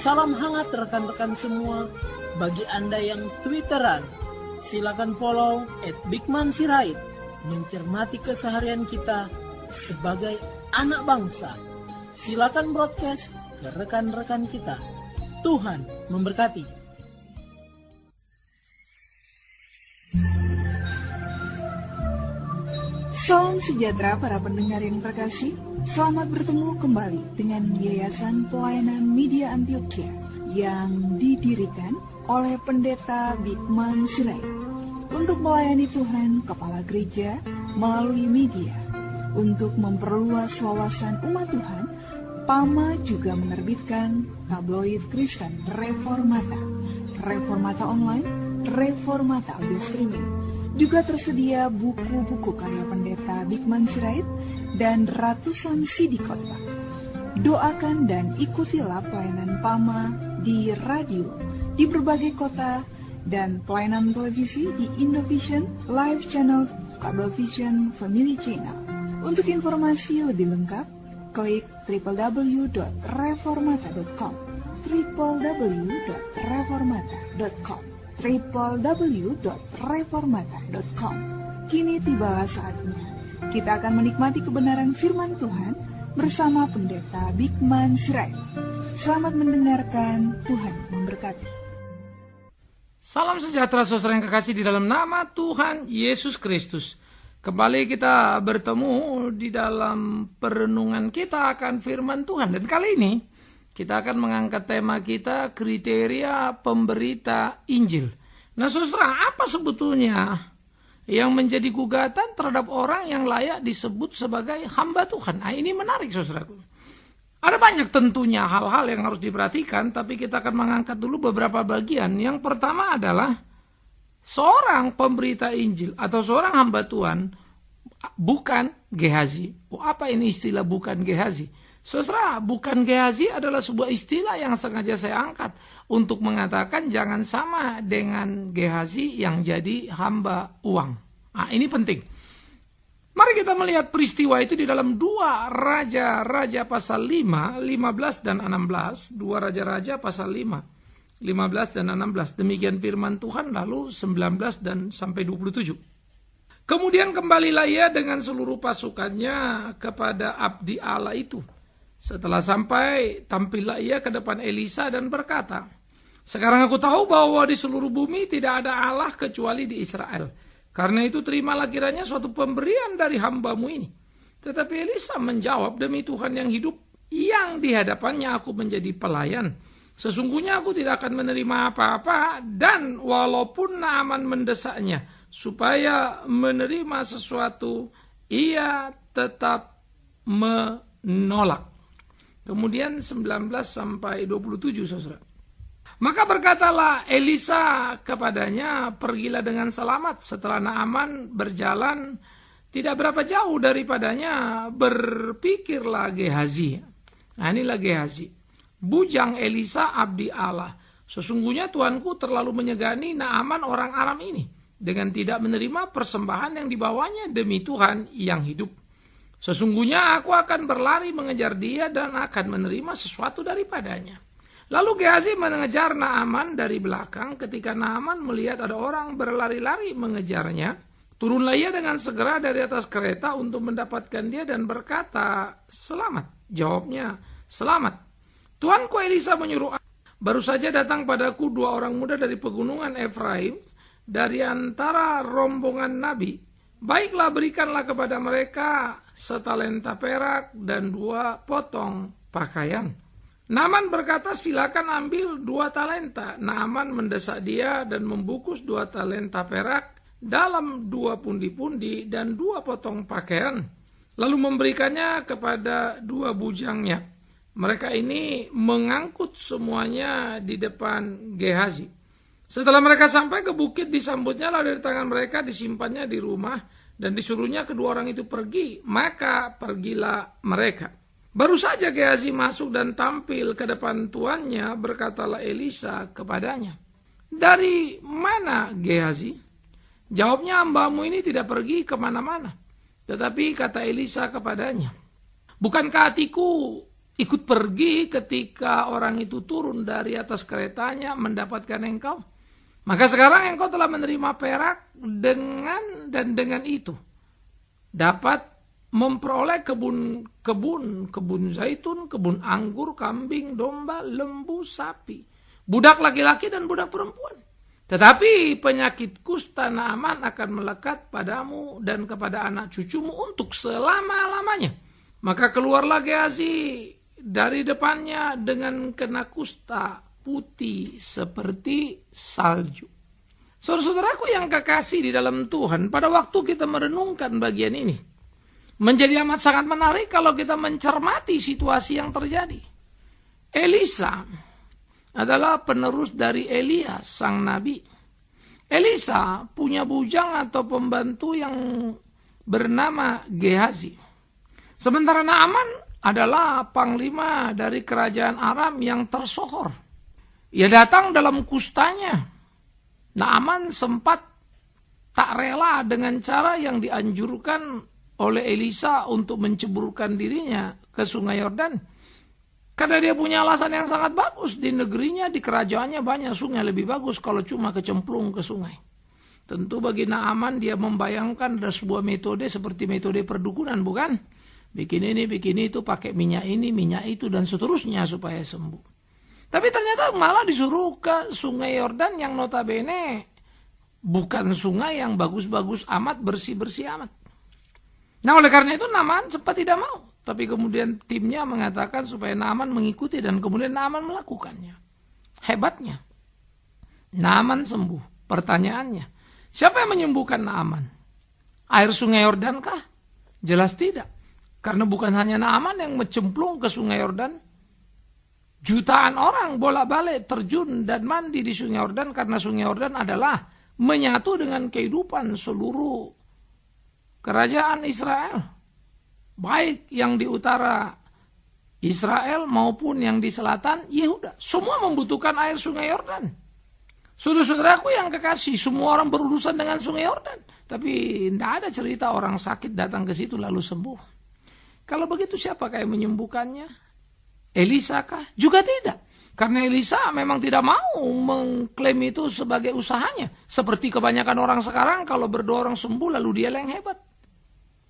Salam hangat rekan-rekan semua. Bagi Anda yang Twitteran, silakan follow @bigmansirait. Mencermati keseharian kita sebagai anak bangsa. Silakan broadcast ke rekan-rekan kita. Tuhan memberkati. Salam sejahtera para pendengar yang terkasih. Selamat bertemu kembali dengan Yayasan Pelayanan Media Antioquia yang didirikan oleh Pendeta Bigman Sirait untuk melayani Tuhan Kepala Gereja melalui media. Untuk memperluas wawasan umat Tuhan, PAMA juga menerbitkan tabloid Kristen Reformata, Reformata Online, Reformata Audio Streaming. Juga tersedia buku-buku karya Pendeta Bigman Sirait dan ratusan CD khotbah. Doakan dan ikutilah pelayanan PAMA di radio, di berbagai kota, dan pelayanan televisi di Indovision, Live Channel, Cablevision, Family Channel. Untuk informasi lebih lengkap, klik www.reformata.com www.reformata.com www.reformata.com. Kini tibalah saatnya kita akan menikmati kebenaran firman Tuhan bersama Pendeta Bigman Sirait. Selamat mendengarkan, Tuhan memberkati. Salam sejahtera saudara yang kekasih di dalam nama Tuhan Yesus Kristus. Kembali kita bertemu di dalam perenungan kita akan firman Tuhan. Dan kali ini kita akan mengangkat tema kita, kriteria pemberita Injil. Nah saudara, apa sebetulnya yang menjadi gugatan terhadap orang yang layak disebut sebagai hamba Tuhan? Nah ini menarik saudaraku. Ada banyak tentunya hal-hal yang harus diperhatikan, tapi kita akan mengangkat dulu beberapa bagian. Yang pertama adalah seorang pemberita Injil atau seorang hamba Tuhan bukan Gehazi. Apa ini istilah bukan Gehazi? Saudara, bukan Gehazi adalah sebuah istilah yang sengaja saya angkat untuk mengatakan jangan sama dengan Gehazi yang jadi hamba uang. Nah, ini penting. Mari kita melihat peristiwa itu di dalam 2 Raja-Raja pasal 5, 15 dan 16. 2 Raja-Raja pasal 5, 15 dan 16. Demikian firman Tuhan, lalu 19 dan sampai 27. Kemudian kembalilah ia dengan seluruh pasukannya kepada abdi Allah itu. Setelah sampai, tampillah ia ke depan Elisa dan berkata, "Sekarang aku tahu bahwa di seluruh bumi tidak ada Allah kecuali di Israel. Karena itu terimalah kiranya suatu pemberian dari hambamu ini." Tetapi Elisa menjawab, "Demi Tuhan yang hidup, yang di hadapannya aku menjadi pelayan, sesungguhnya aku tidak akan menerima apa-apa, dan walaupun Naaman mendesaknya supaya menerima sesuatu, ia tetap menolak." Kemudian 19 sampai 27 saudara. Maka berkatalah Elisa kepadanya, "Pergilah dengan selamat." Setelah Naaman berjalan tidak berapa jauh daripadanya, berpikirlah Gehazi. Nah inilah Gehazi, bujang Elisa abdi Allah, "Sesungguhnya tuanku terlalu menyegani Naaman orang Aram ini dengan tidak menerima persembahan yang dibawanya demi Tuhan yang hidup. Sesungguhnya aku akan berlari mengejar dia dan akan menerima sesuatu daripadanya." Lalu Gehazi mengejar Naaman dari belakang. Ketika Naaman melihat ada orang berlari-lari mengejarnya, turunlah ia dengan segera dari atas kereta untuk mendapatkan dia dan berkata, "Selamat." Jawabnya, "Selamat. Tuanku Elisa menyuruh baru saja datang padaku 2 orang muda dari pegunungan Efraim, dari antara rombongan nabi. Baiklah, berikanlah kepada mereka setalenta perak dan 2 potong pakaian." Naaman berkata, "Silakan ambil 2 talenta. Naaman mendesak dia dan membungkus 2 talenta perak dalam 2 pundi-pundi dan 2 potong pakaian, lalu memberikannya kepada 2 bujangnya. Mereka ini mengangkut semuanya di depan Gehazi. Setelah mereka sampai ke bukit, disambutnya lah dari tangan mereka, disimpannya di rumah, dan disuruhnya kedua orang itu pergi. Maka pergilah mereka. Baru saja Gehazi masuk dan tampil ke depan tuannya, berkatalah Elisa kepadanya, "Dari mana Gehazi?" Jawabnya, "Hambamu ini tidak pergi kemana-mana." Tetapi kata Elisa kepadanya, "Bukankah hatiku ikut pergi ketika orang itu turun dari atas keretanya mendapatkan engkau? Maka sekarang engkau telah menerima perak dengan itu dapat memperoleh kebun zaitun, kebun anggur, kambing, domba, lembu, sapi, budak laki-laki dan budak perempuan. Tetapi penyakit kusta Naaman akan melekat padamu dan kepada anak cucumu untuk selama-lamanya. Maka keluarlah Gehazi dari depannya dengan kena kusta putih seperti salju. Saudara-saudaraku yang kekasih di dalam Tuhan, pada waktu kita merenungkan bagian ini, menjadi amat sangat menarik kalau kita mencermati situasi yang terjadi. Elisa adalah penerus dari Elia, sang nabi. Elisa punya bujang atau pembantu yang bernama Gehazi. Sementara Naaman adalah panglima dari kerajaan Aram yang tersohor. Ia datang dalam kustanya. Naaman sempat tak rela dengan cara yang dianjurkan oleh Elisa untuk menceburkan dirinya ke sungai Yordan. Karena dia punya alasan yang sangat bagus. Di negerinya, di kerajaannya banyak sungai, lebih bagus kalau cuma kecemplung ke sungai. Tentu bagi Naaman dia membayangkan ada sebuah metode seperti metode perdukunan, bukan? Bikin ini, bikin itu, pakai minyak ini, minyak itu, dan seterusnya supaya sembuh. Tapi ternyata malah disuruh ke sungai Yordan yang notabene bukan sungai yang bagus-bagus amat, bersih-bersih amat. Nah oleh karena itu Naaman sempat tidak mau. Tapi kemudian timnya mengatakan supaya Naaman mengikuti dan kemudian Naaman melakukannya. Hebatnya. Naaman sembuh. Pertanyaannya, siapa yang menyembuhkan Naaman? Air sungai Yordan kah? Jelas tidak. Karena bukan hanya Naaman yang mencemplung ke sungai Yordan. Jutaan orang bolak-balik terjun dan mandi di sungai Yordan karena sungai Yordan adalah menyatu dengan kehidupan seluruh kerajaan Israel. Baik yang di utara Israel maupun yang di selatan Yehuda. Semua membutuhkan air sungai Yordan. Saudara-saudaraku yang kekasih, semua orang berurusan dengan sungai Yordan. Tapi tidak ada cerita orang sakit datang ke situ lalu sembuh. Kalau begitu siapakah yang menyembuhkannya? Elisa kah? Juga tidak. Karena Elisa memang tidak mau mengklaim itu sebagai usahanya. Seperti kebanyakan orang sekarang kalau berdoa orang sembuh lalu dia yang hebat.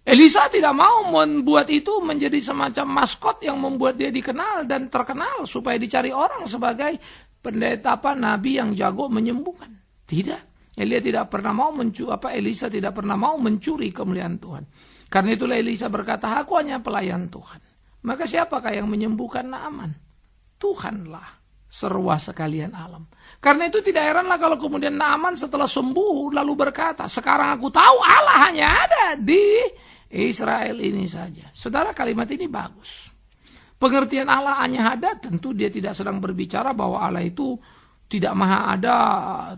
Elisa tidak mau membuat itu menjadi semacam maskot yang membuat dia dikenal dan terkenal supaya dicari orang sebagai pendeta nabi yang jago menyembuhkan. Tidak. Elisa tidak pernah mau mencuri kemuliaan Tuhan. Karena itulah Elisa berkata, aku hanya pelayan Tuhan. Maka siapakah yang menyembuhkan Naaman? Tuhanlah serwa sekalian alam. Karena itu tidak heranlah kalau kemudian Naaman setelah sembuh lalu berkata, sekarang aku tahu Allah hanya ada di Israel ini saja. Saudara, kalimat ini bagus. Pengertian Allah hanya ada, tentu dia tidak sedang berbicara bahwa Allah itu tidak maha ada,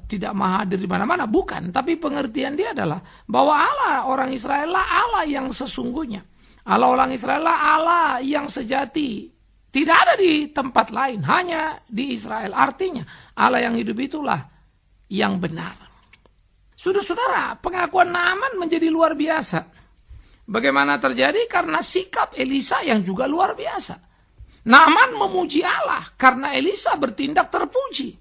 tidak maha hadir di mana-mana. Bukan, tapi pengertian dia adalah bahwa Allah orang Israel lah Allah yang sesungguhnya. Allah orang Israel lah Allah yang sejati. Tidak ada di tempat lain, hanya di Israel. Artinya Allah yang hidup itulah yang benar. Saudara-saudara, pengakuan Naaman menjadi luar biasa. Bagaimana terjadi? Karena sikap Elisa yang juga luar biasa. Naaman memuji Allah karena Elisa bertindak terpuji.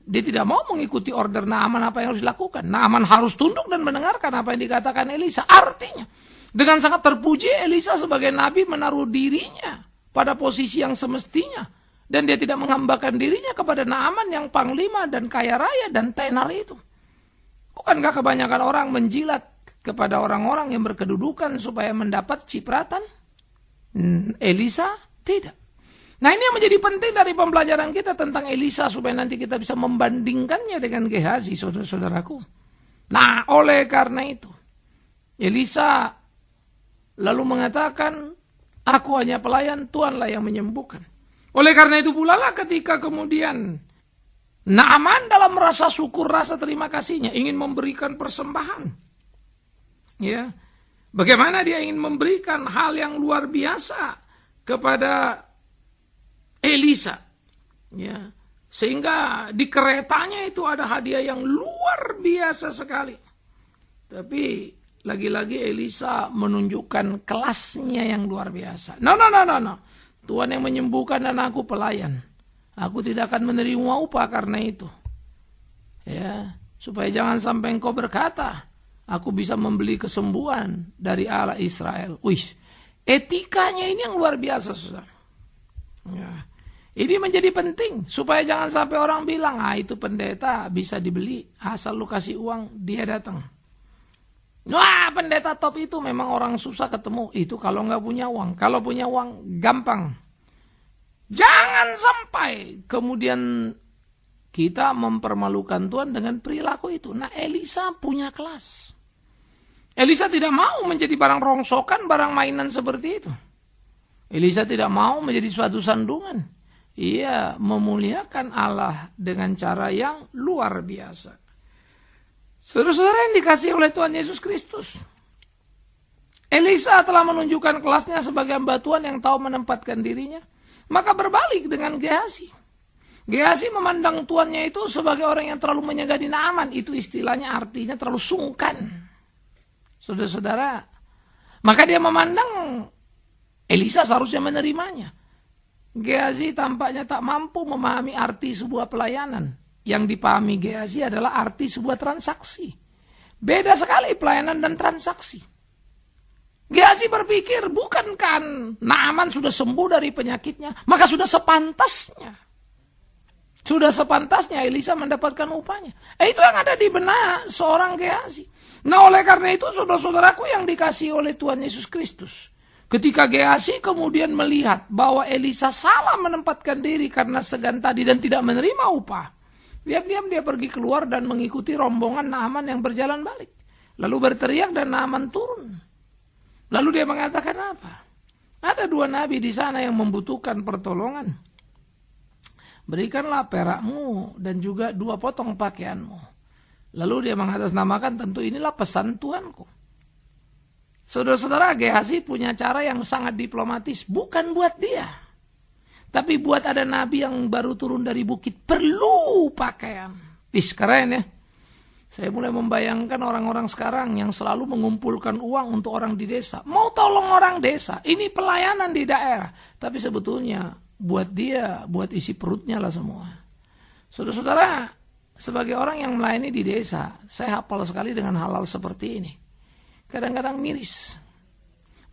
Dia tidak mau mengikuti order Naaman apa yang harus dilakukan. Naaman harus tunduk dan mendengarkan apa yang dikatakan Elisa. Artinya, dengan sangat terpuji Elisa sebagai nabi menaruh dirinya pada posisi yang semestinya. Dan dia tidak menghambakan dirinya kepada Naaman yang panglima dan kaya raya dan tenar itu. Bukankah kebanyakan orang menjilat kepada orang-orang yang berkedudukan supaya mendapat cipratan? Elisa tidak. Nah ini yang menjadi penting dari pembelajaran kita tentang Elisa supaya nanti kita bisa membandingkannya dengan Gehazi, saudara-saudaraku. Nah oleh karena itu Elisa lalu mengatakan, aku hanya pelayan, Tuhanlah yang menyembuhkan. Oleh karena itu pula lah ketika kemudian Naaman dalam rasa syukur, rasa terima kasihnya ingin memberikan persembahan. Ya, bagaimana dia ingin memberikan hal yang luar biasa kepada Elisa. Ya, sehingga di keretanya itu ada hadiah yang luar biasa sekali. Tapi lagi-lagi Elisa menunjukkan kelasnya yang luar biasa. No. Tuhan yang menyembuhkan dan aku pelayan. Aku tidak akan menerima upah karena itu. Ya, supaya jangan sampai engkau berkata, aku bisa membeli kesembuhan dari Allah Israel. Wih, etikanya ini yang luar biasa, saudara. Ya. Ini menjadi penting supaya jangan sampai orang bilang, itu pendeta bisa dibeli, asal lu kasih uang dia datang. Wah, pendeta top itu memang orang susah ketemu. Itu kalau nggak punya uang. Kalau punya uang gampang. Jangan sampai kemudian kita mempermalukan Tuhan dengan perilaku itu. Nah, Elisa punya kelas. Elisa tidak mau menjadi barang rongsokan, barang mainan seperti itu. Elisa tidak mau menjadi suatu sandungan. Ia memuliakan Allah dengan cara yang luar biasa. Saudara-saudara yang dikasihi oleh Tuhan Yesus Kristus, Elisa telah menunjukkan kelasnya sebagai hamba Tuhan yang tahu menempatkan dirinya. Maka berbalik dengan Gehazi. Gehazi memandang tuannya itu sebagai orang yang terlalu menyegani Naaman. Itu istilahnya artinya terlalu sungkan. Saudara-saudara, maka dia memandang Elisa seharusnya menerimanya. Gehazi tampaknya tak mampu memahami arti sebuah pelayanan. Yang dipahami Gehazi adalah arti sebuah transaksi. Beda sekali pelayanan dan transaksi. Gehazi berpikir, bukankah Naaman sudah sembuh dari penyakitnya? Maka sudah sepantasnya Elisa mendapatkan upahnya. Itu yang ada di benak seorang Gehazi. Nah, oleh karena itu saudara-saudaraku yang dikasihi oleh Tuhan Yesus Kristus, ketika Gehazi kemudian melihat bahwa Elisa salah menempatkan diri karena segan tadi dan tidak menerima upah, diam-diam dia pergi keluar dan mengikuti rombongan Naaman yang berjalan balik. Lalu berteriak dan Naaman turun. Lalu dia mengatakan apa? Ada 2 nabi di sana yang membutuhkan pertolongan. Berikanlah perakmu dan juga 2 potong pakaianmu. Lalu dia mengatasnamakan, tentu inilah pesan Tuanku. Saudara-saudara, Gehazi punya cara yang sangat diplomatis. Bukan buat dia, tapi buat ada nabi yang baru turun dari bukit perlu pakaian. Keren ya. Saya mulai membayangkan orang-orang sekarang yang selalu mengumpulkan uang untuk orang di desa. Mau tolong orang desa. Ini pelayanan di daerah. Tapi sebetulnya buat dia, buat isi perutnya lah semua. Saudara-saudara, sebagai orang yang melayani di desa, saya hafal sekali dengan hal-hal seperti ini. Kadang-kadang miris.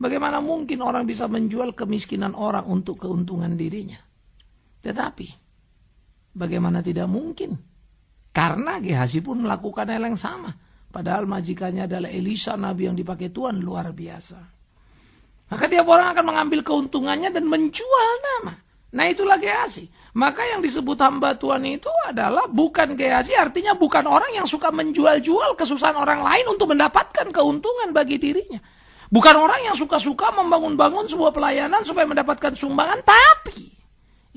Bagaimana mungkin orang bisa menjual kemiskinan orang untuk keuntungan dirinya? Tetapi, bagaimana tidak mungkin? Karena Gehazi pun melakukan hal yang sama. Padahal majikannya adalah Elisa, nabi yang dipakai Tuhan luar biasa. Maka tiap orang akan mengambil keuntungannya dan menjual nama. Nah, itulah Gehazi. Maka yang disebut hamba Tuhan itu adalah bukan Gehazi, artinya bukan orang yang suka menjual-jual kesusahan orang lain untuk mendapatkan keuntungan bagi dirinya. Bukan orang yang suka-suka membangun-bangun sebuah pelayanan supaya mendapatkan sumbangan, tapi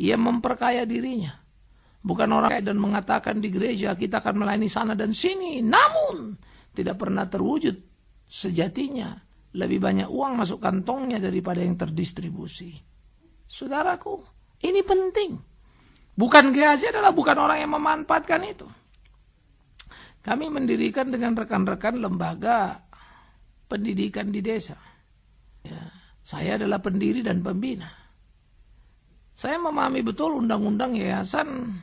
ia memperkaya dirinya. Bukan orang kaya dan mengatakan di gereja kita akan melayani sana dan sini, namun tidak pernah terwujud sejatinya. Lebih banyak uang masuk kantongnya daripada yang terdistribusi. Saudaraku, ini penting. Bukan Gehazi adalah bukan orang yang memanfaatkan itu. Kami mendirikan dengan rekan-rekan lembaga pendidikan di desa. Ya, saya adalah pendiri dan pembina. Saya memahami betul undang-undang yayasan,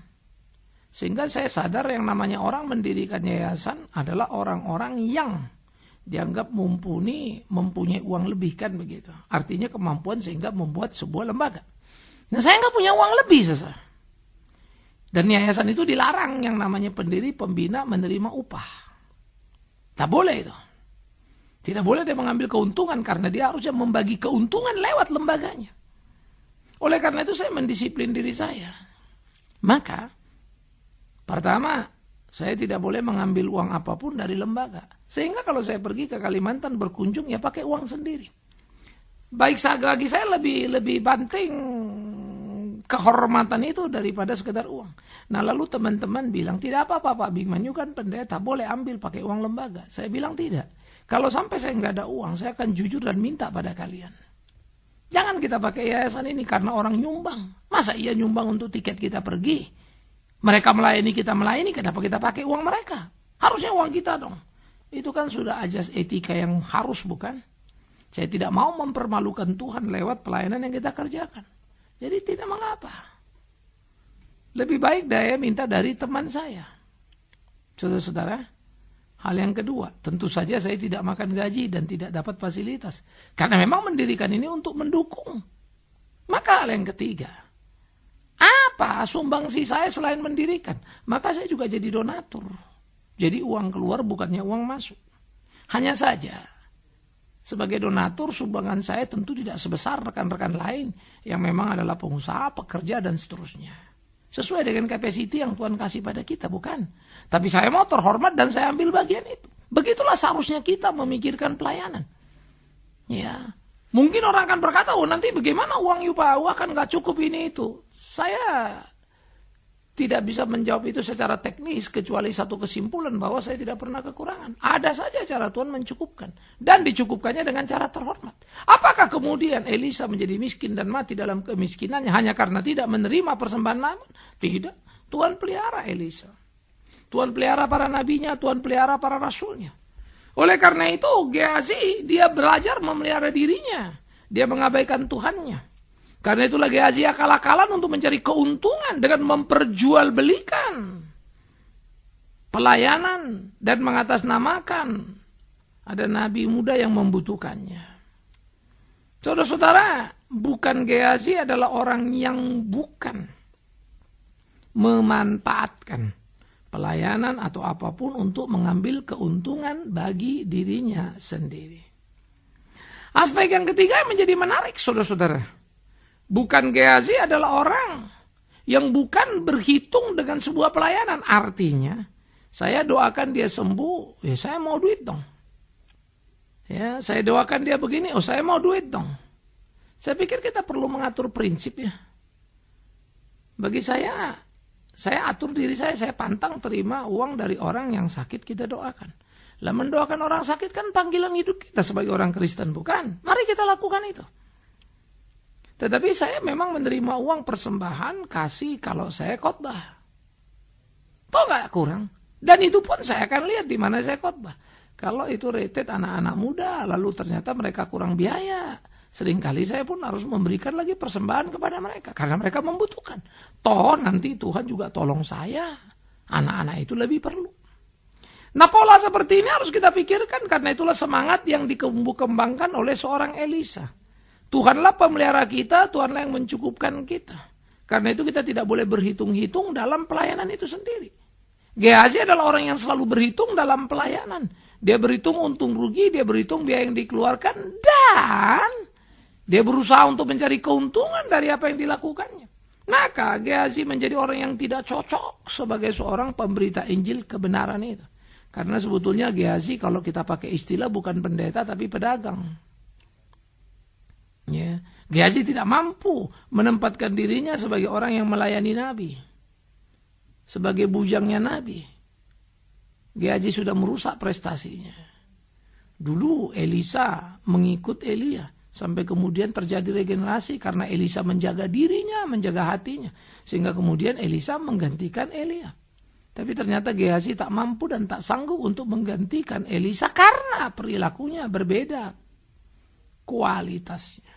sehingga saya sadar yang namanya orang mendirikan yayasan adalah orang-orang yang dianggap mumpuni, mempunyai uang lebih, kan begitu. Artinya kemampuan sehingga membuat sebuah lembaga. Nah, saya nggak punya uang lebih, saudara. Dan yayasan itu dilarang yang namanya pendiri, pembina menerima upah. Tak boleh itu. Tidak boleh dia mengambil keuntungan karena dia harusnya membagi keuntungan lewat lembaganya. Oleh karena itu saya mendisiplin diri saya. Maka pertama, saya tidak boleh mengambil uang apapun dari lembaga. Sehingga kalau saya pergi ke Kalimantan berkunjung, ya pakai uang sendiri. Bagi saya lebih penting kehormatan itu daripada sekedar uang. Nah, lalu teman-teman bilang, tidak apa-apa Pak Bigman, you kan pendeta, boleh ambil pakai uang lembaga. Saya bilang tidak. Kalau sampai saya nggak ada uang, saya akan jujur dan minta pada kalian. Jangan kita pakai yayasan ini karena orang nyumbang. Masa iya nyumbang untuk tiket kita pergi? Mereka melayani, kita melayani, kenapa kita pakai uang mereka? Harusnya uang kita dong. Itu kan sudah ajas etika yang harus, bukan? Saya tidak mau mempermalukan Tuhan lewat pelayanan yang kita kerjakan. Jadi tidak mengapa. Lebih baik saya minta dari teman saya. Saudara-saudara, hal yang kedua, tentu saja saya tidak makan gaji dan tidak dapat fasilitas. Karena memang mendirikan ini untuk mendukung. Maka hal yang ketiga, apa sumbangsi saya selain mendirikan? Maka saya juga jadi donatur. Jadi uang keluar bukannya uang masuk. Hanya saja, sebagai donatur, sumbangan saya tentu tidak sebesar rekan-rekan lain yang memang adalah pengusaha, pekerja, dan seterusnya. Sesuai dengan capacity yang Tuhan kasih pada kita, bukan? Tapi saya mau terhormat dan saya ambil bagian itu. Begitulah seharusnya kita memikirkan pelayanan. Ya, mungkin orang akan berkata, oh nanti bagaimana uang UPAU akan gak cukup ini itu. Saya tidak bisa menjawab itu secara teknis kecuali satu kesimpulan bahwa saya tidak pernah kekurangan. Ada saja cara Tuhan mencukupkan. Dan dicukupkannya dengan cara terhormat. Apakah kemudian Elisa menjadi miskin dan mati dalam kemiskinannya hanya karena tidak menerima persembahan Naaman? Tidak. Tuhan pelihara Elisa. Tuhan pelihara para nabinya, Tuhan pelihara para rasulnya. Oleh karena itu Gehazi dia belajar memelihara dirinya. Dia mengabaikan Tuhannya. Karena itulah Gehazi akal-akalan untuk mencari keuntungan dengan memperjualbelikan pelayanan dan mengatasnamakan ada nabi muda yang membutuhkannya. Saudara-saudara, bukan Gehazi adalah orang yang bukan memanfaatkan pelayanan atau apapun untuk mengambil keuntungan bagi dirinya sendiri. Aspek yang ketiga yang menjadi menarik, saudara-saudara. Bukan Gehazi adalah orang yang bukan berhitung dengan sebuah pelayanan. Artinya, saya doakan dia sembuh, ya saya mau duit dong. Ya, saya doakan dia begini, oh saya mau duit dong. Saya pikir kita perlu mengatur prinsip ya. Bagi saya atur diri saya pantang terima uang dari orang yang sakit kita doakan. Lah mendoakan orang sakit kan panggilan hidup kita sebagai orang Kristen, bukan? Mari kita lakukan itu. Tetapi saya memang menerima uang persembahan kasih kalau saya khotbah. Toh gak kurang. Dan itu pun saya akan lihat di mana saya khotbah. Kalau itu rated anak-anak muda, lalu ternyata mereka kurang biaya. Seringkali saya pun harus memberikan lagi persembahan kepada mereka. Karena mereka membutuhkan. Toh nanti Tuhan juga tolong saya. Anak-anak itu lebih perlu. Nah pola seperti ini harus kita pikirkan. Karena itulah semangat yang dikembangkan oleh seorang Elisa. Tuhanlah pemelihara kita, Tuhanlah yang mencukupkan kita. Karena itu kita tidak boleh berhitung-hitung dalam pelayanan itu sendiri. Gehazi adalah orang yang selalu berhitung dalam pelayanan. Dia berhitung untung rugi, dia berhitung biaya yang dikeluarkan, dan dia berusaha untuk mencari keuntungan dari apa yang dilakukannya. Maka Gehazi menjadi orang yang tidak cocok sebagai seorang pemberita Injil kebenaran itu. Karena sebetulnya Gehazi kalau kita pakai istilah bukan pendeta tapi pedagang. Ya, Gehazi tidak mampu menempatkan dirinya sebagai orang yang melayani Nabi. Sebagai bujangnya Nabi. Gehazi sudah merusak prestasinya. Dulu Elisa mengikut Elia. Sampai kemudian terjadi regenerasi karena Elisa menjaga dirinya, menjaga hatinya. Sehingga kemudian Elisa menggantikan Elia. Tapi ternyata Gehazi tak mampu dan tak sanggup untuk menggantikan Elisa karena perilakunya berbeda kualitasnya.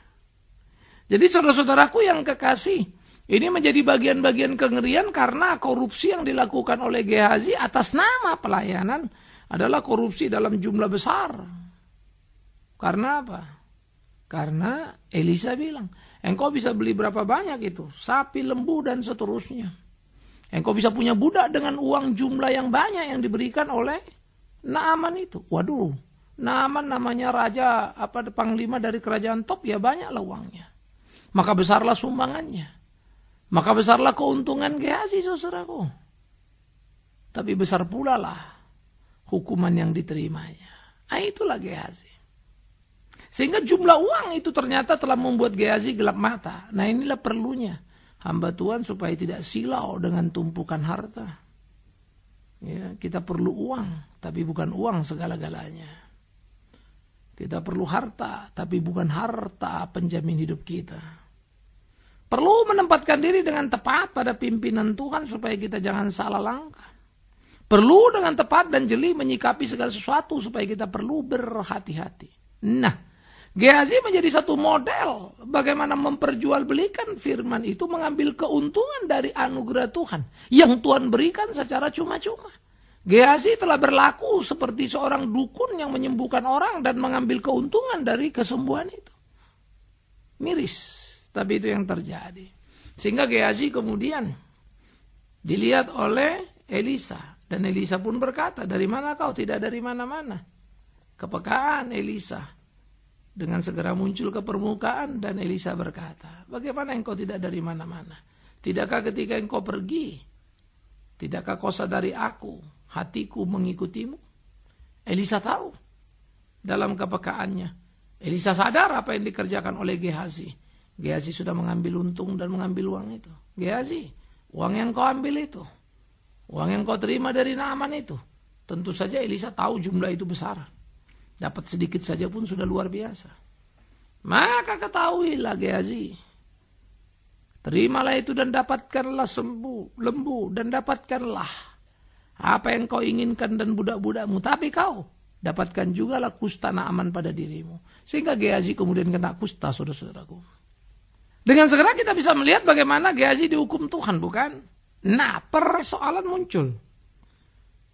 Jadi saudara-saudaraku yang kekasih, ini menjadi bagian-bagian kengerian karena korupsi yang dilakukan oleh Gehazi atas nama pelayanan adalah korupsi dalam jumlah besar. Karena apa? Karena Elisa bilang, engkau bisa beli berapa banyak itu, sapi, lembu dan seterusnya. Engkau bisa punya budak dengan uang jumlah yang banyak yang diberikan oleh Naaman itu. Waduh, Naaman namanya raja panglima dari kerajaan top, ya banyaklah uangnya. Maka besarlah sumbangannya. Maka besarlah keuntungan Gehazi, saudaraku. Tapi besar pula lah hukuman yang diterimanya. Nah itulah Gehazi. Sehingga jumlah uang itu ternyata telah membuat Gehazi gelap mata. Nah inilah perlunya hamba Tuhan supaya tidak silau dengan tumpukan harta. Ya, kita perlu uang, tapi bukan uang segala-galanya. Kita perlu harta, tapi bukan harta penjamin hidup kita. Perlu menempatkan diri dengan tepat pada pimpinan Tuhan supaya kita jangan salah langkah. Perlu dengan tepat dan jeli menyikapi segala sesuatu supaya kita perlu berhati-hati. Nah, Gehazi menjadi satu model bagaimana memperjualbelikan firman itu, mengambil keuntungan dari anugerah Tuhan yang Tuhan berikan secara cuma-cuma. Gehazi telah berlaku seperti seorang dukun yang menyembuhkan orang dan mengambil keuntungan dari kesembuhan itu. Miris, tapi itu yang terjadi. Sehingga Gehazi kemudian dilihat oleh Elisa. Dan Elisa pun berkata, dari mana kau? Tidak dari mana-mana. Kepekaan Elisa dengan segera muncul ke permukaan, dan Elisa berkata, bagaimana engkau tidak dari mana-mana? Tidakkah ketika engkau pergi, tidakkah kau sadari aku, hatiku mengikutimu? Elisa tahu dalam kepekaannya. Elisa sadar apa yang dikerjakan oleh Gehazi. Gehazi sudah mengambil untung dan mengambil uang itu. Gehazi, uang yang kau ambil itu, uang yang kau terima dari Naaman itu, tentu saja Elisa tahu jumlah itu besar. Dapat sedikit saja pun sudah luar biasa. Maka ketahuilah Gehazi, terimalah itu dan dapatkanlah lembu dan dapatkanlah apa yang kau inginkan dan budak-budakmu. Tapi kau dapatkan juga lah kusta Naaman pada dirimu. Sehingga Gehazi kemudian kena kusta, saudara-saudaraku. Dengan segera kita bisa melihat bagaimana Gehazi dihukum Tuhan, bukan? Nah, persoalan muncul.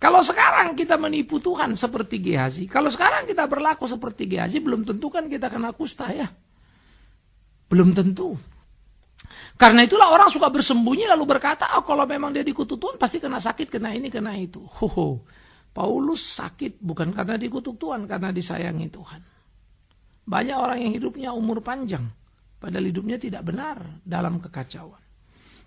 Kalau sekarang kita menipu Tuhan seperti Gehazi, kalau sekarang kita berlaku seperti Gehazi, belum tentu kan kita kena kusta ya. Belum tentu. Karena itulah orang suka bersembunyi lalu berkata, oh, kalau memang dia dikutuk Tuhan pasti kena sakit, kena ini, kena itu. Paulus sakit bukan karena dikutuk Tuhan, karena disayangi Tuhan. Banyak orang yang hidupnya umur panjang, padahal hidupnya tidak benar dalam kekacauan.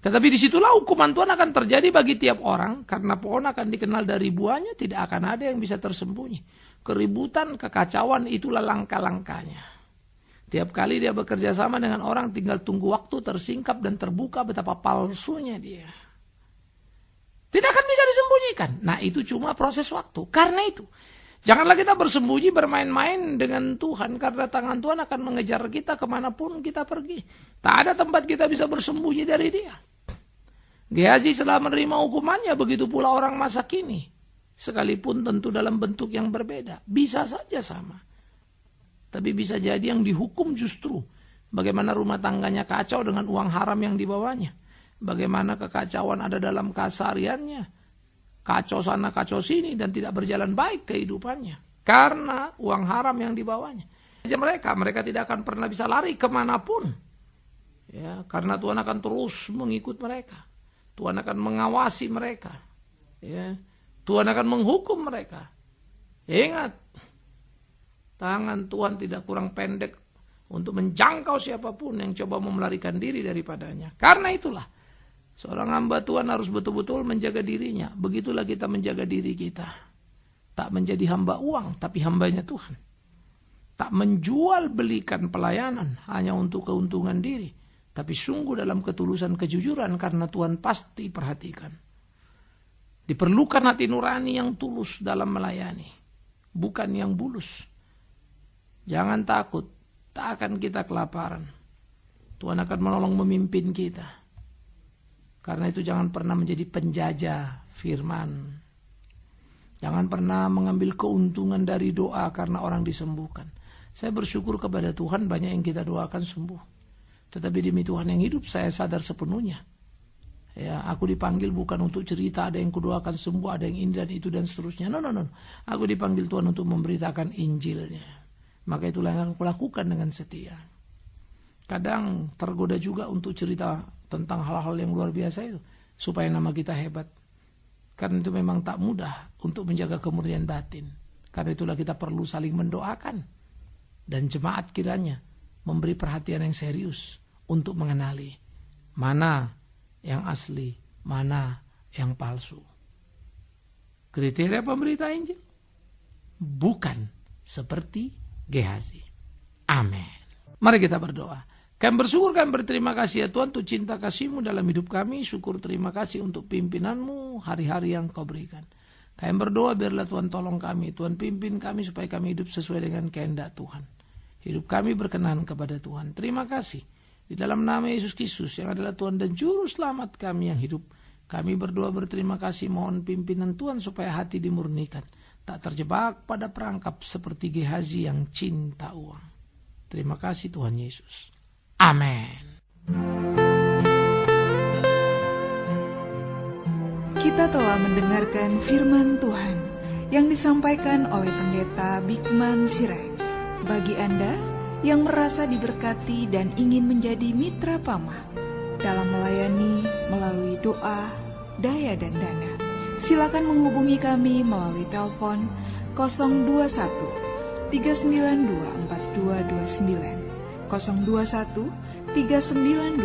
Tetapi disitulah hukuman Tuhan akan terjadi bagi tiap orang, karena pohon akan dikenal dari buahnya, tidak akan ada yang bisa tersembunyi. Keributan, kekacauan itulah langkah-langkahnya. Tiap kali dia bekerja sama dengan orang, tinggal tunggu waktu tersingkap dan terbuka betapa palsunya dia. Tidak akan bisa disembunyikan. Nah, itu cuma proses waktu. Karena itu, janganlah kita bersembunyi, bermain-main dengan Tuhan, karena tangan Tuhan akan mengejar kita kemanapun kita pergi. Tak ada tempat kita bisa bersembunyi dari dia. Gehazi setelah menerima hukumannya, begitu pula orang masa kini. Sekalipun tentu dalam bentuk yang berbeda. Bisa saja sama. Tapi bisa jadi yang dihukum justru bagaimana rumah tangganya kacau dengan uang haram yang dibawanya. Bagaimana kekacauan ada dalam kesehariannya. Kacau sana, kacau sini, dan tidak berjalan baik kehidupannya. Karena uang haram yang dibawanya. Mereka tidak akan pernah bisa lari kemanapun. Ya, karena Tuhan akan terus mengikut mereka. Tuhan akan mengawasi mereka. Ya, Tuhan akan menghukum mereka. Ingat, tangan Tuhan tidak kurang pendek untuk menjangkau siapapun yang coba melarikan diri daripadanya. Karena itulah, seorang hamba Tuhan harus betul-betul menjaga dirinya. Begitulah kita menjaga diri kita. Tak menjadi hamba uang, tapi hambanya Tuhan. Tak menjual belikan pelayanan hanya untuk keuntungan diri. Tapi sungguh dalam ketulusan kejujuran, karena Tuhan pasti perhatikan. Diperlukan hati nurani yang tulus dalam melayani. Bukan yang bulus. Jangan takut, tak akan kita kelaparan. Tuhan akan menolong memimpin kita. Karena itu jangan pernah menjadi penjajah firman. Jangan pernah mengambil keuntungan dari doa karena orang disembuhkan. Saya bersyukur kepada Tuhan, banyak yang kita doakan sembuh. Tetapi demi Tuhan yang hidup, saya sadar sepenuhnya. Ya, aku dipanggil bukan untuk cerita ada yang kudoakan sembuh, ada yang ini dan itu dan seterusnya. No. Aku dipanggil Tuhan untuk memberitakan Injilnya. Maka itulah yang aku lakukan dengan setia. Kadang tergoda juga untuk cerita tentang hal-hal yang luar biasa itu, supaya nama kita hebat. Karena itu memang tak mudah untuk menjaga kemurnian batin. Karena itulah kita perlu saling mendoakan. Dan jemaat kiranya memberi perhatian yang serius untuk mengenali mana yang asli, mana yang palsu. Kriteria pemberita Injil bukan seperti Gehazi. Amin. Mari kita berdoa. Kami bersyukur, kami berterima kasih ya Tuhan untuk cinta kasih-Mu dalam hidup kami. Syukur terima kasih untuk pimpinan-Mu hari-hari yang Kau berikan. Kami berdoa biarlah Tuhan tolong kami. Tuhan pimpin kami supaya kami hidup sesuai dengan kehendak Tuhan. Hidup kami berkenan kepada Tuhan. Terima kasih. Di dalam nama Yesus Kristus yang adalah Tuhan dan Juru Selamat kami yang hidup. Kami berdoa berterima kasih, mohon pimpinan Tuhan supaya hati dimurnikan. Tak terjebak pada perangkap seperti Gehazi yang cinta uang. Terima kasih Tuhan Yesus. Amin. Kita telah mendengarkan firman Tuhan yang disampaikan oleh Pendeta Bikman Sirait. Bagi Anda yang merasa diberkati dan ingin menjadi mitra Pama dalam melayani melalui doa, daya dan dana, silakan menghubungi kami melalui telepon 021 392 4229, 021 392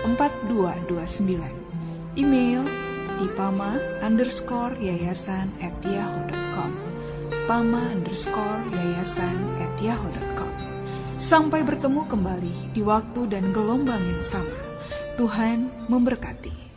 4229. Email di pama_yayasan@yahoo.com, pama_yayasan@yahoo.com. Sampai bertemu kembali di waktu dan gelombang yang sama. Tuhan memberkati.